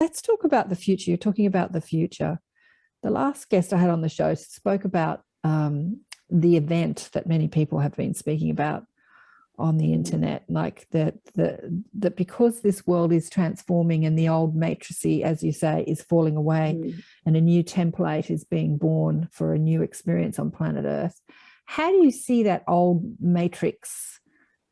Let's talk about the future. You're talking about the future. The last guest I had on the show spoke about the event that many people have been speaking about on the internet, like that because this world is transforming and the old matricy, as you say, is falling away, and a new template is being born for a new experience on planet Earth. How do you see that old matrix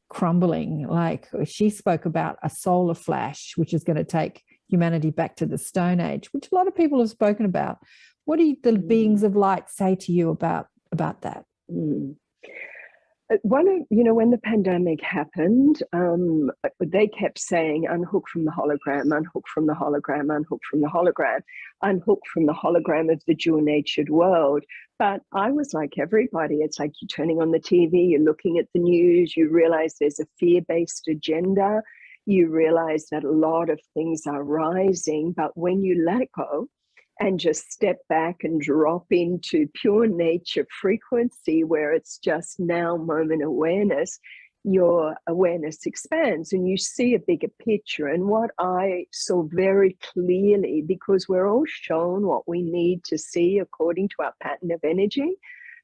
crumbling? Like, she spoke about a solar flash, which is going to take humanity back to the Stone Age, which a lot of people have spoken about. What do the beings of light say to you about that? When the pandemic happened, they kept saying, unhook from the hologram, unhook from the hologram, unhook from the hologram, unhook from the hologram of the dual-natured world. But I was like everybody. It's like you're turning on the TV, you're looking at the news, you realize there's a fear-based agenda, you realize that a lot of things are rising, but when you let it go, and just step back and drop into pure nature frequency where it's just now moment awareness, your awareness expands and you see a bigger picture. And what I saw very clearly, because we're all shown what we need to see according to our pattern of energy.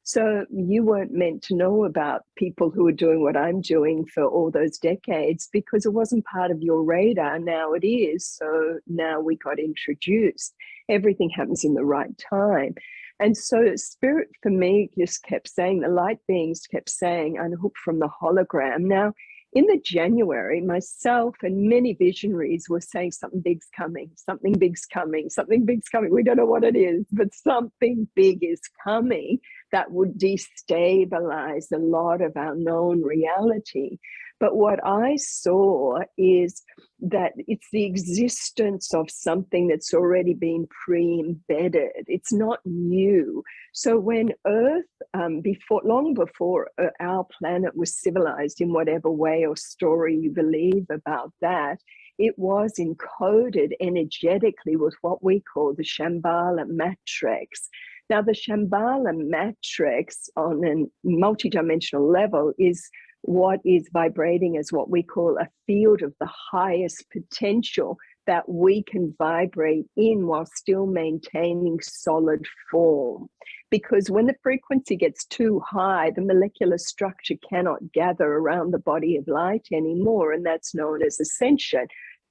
So you weren't meant to know about people who are doing what I'm doing for all those decades because it wasn't part of your radar. Now it is. So now we got introduced. Everything happens in the right time. And so Spirit for me just kept saying, the light beings kept saying, unhook from the hologram. Now, in the January, myself and many visionaries were saying something big's coming, something big's coming, something big's coming. We don't know what it is, but something big is coming that would destabilize a lot of our known reality. But what I saw is that it's the existence of something that's already been pre-embedded. It's not new. So when Earth, long before our planet was civilized in whatever way or story you believe about that, it was encoded energetically with what we call the Shambhala matrix. Now, the Shambhala matrix on a multidimensional level is what is vibrating as what we call a field of the highest potential that we can vibrate in while still maintaining solid form. Because when the frequency gets too high, the molecular structure cannot gather around the body of light anymore, and that's known as ascension.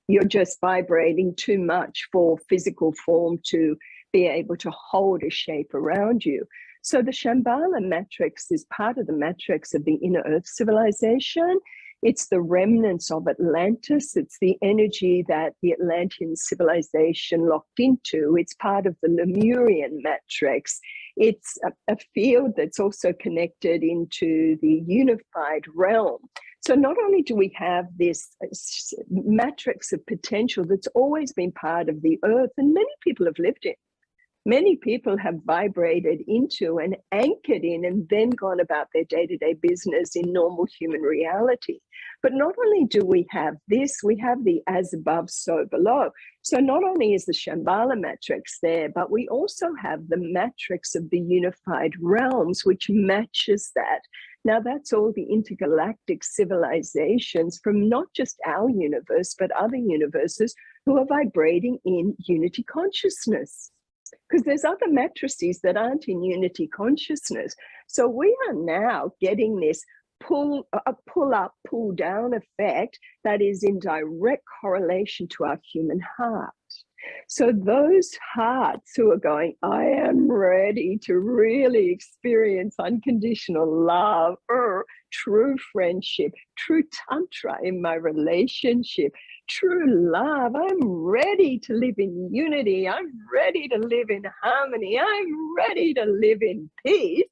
You're just vibrating too much for physical form to be able to hold a shape around you. So the Shambhala matrix is part of the matrix of the inner Earth civilization. It's the remnants of Atlantis. It's the energy that the Atlantean civilization locked into. It's part of the Lemurian matrix. It's a field that's also connected into the unified realm. So not only do we have this matrix of potential that's always been part of the Earth, and many people have lived in, many people have vibrated into and anchored in and then gone about their day-to-day business in normal human reality. But not only do we have this, we have the as above, so below. So not only is the Shambhala matrix there, but we also have the matrix of the unified realms, which matches that. Now, that's all the intergalactic civilizations from not just our universe, but other universes who are vibrating in unity consciousness. Because there's other matrices that aren't in unity consciousness. So we are now getting this pull up, pull down effect that is in direct correlation to our human heart. So those hearts who are going, I am ready to really experience unconditional love, true friendship, true tantra in my relationship, true love. I'm ready to live in unity. I'm ready to live in harmony. I'm ready to live in peace.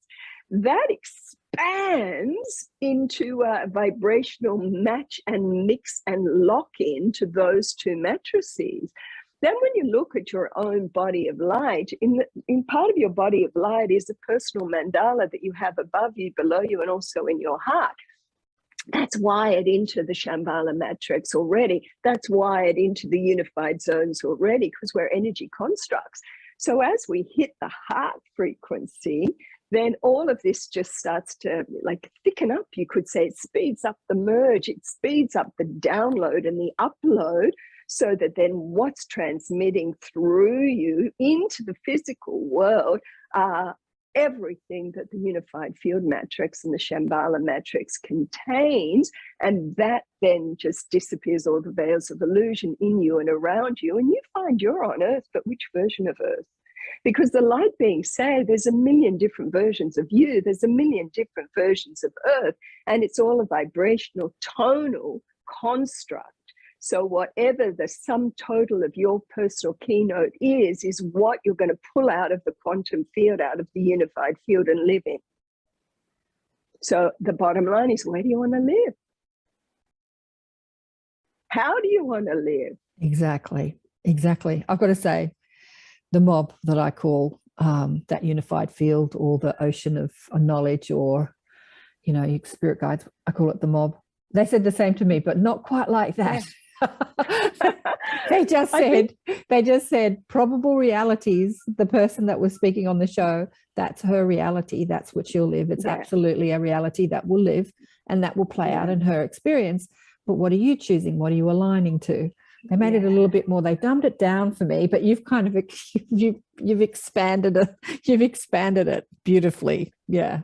That expands into a vibrational match and mix and lock in to those two matrices. Then when you look at your own body of light, in part of your body of light is a personal mandala that you have above you, below you, and also in your heart. That's wired into the Shambhala matrix already. That's wired into the unified zones already because we're energy constructs. So as we hit the heart frequency, then all of this just starts to like thicken up. You could say it speeds up the merge, it speeds up the download and the upload. so that then what's transmitting through you into the physical world are everything that the unified field matrix and the Shambhala matrix contains, and that then just disappears all the veils of illusion in you and around you, and you find you're on Earth, but which version of Earth? Because the light being say there's a million different versions of you, there's a million different versions of Earth, and it's all a vibrational tonal construct. So whatever the sum total of your personal keynote is what you're going to pull out of the quantum field, out of the unified field, and live in. So the bottom line is, where do you want to live? How do you want to live? Exactly. I've got to say, the mob that I call that unified field, or the ocean of knowledge, or, you know, spirit guides, I call it the mob. They said the same to me, but not quite like that. Yeah. they just said probable realities. The person that was speaking on the show, that's her reality, that's what she'll live. It's absolutely a reality that will live and that will play out in her experience. But what are you choosing? What are you aligning to? They made it a little bit more, they dumbed it down for me, but you've kind of you've expanded it beautifully. Yeah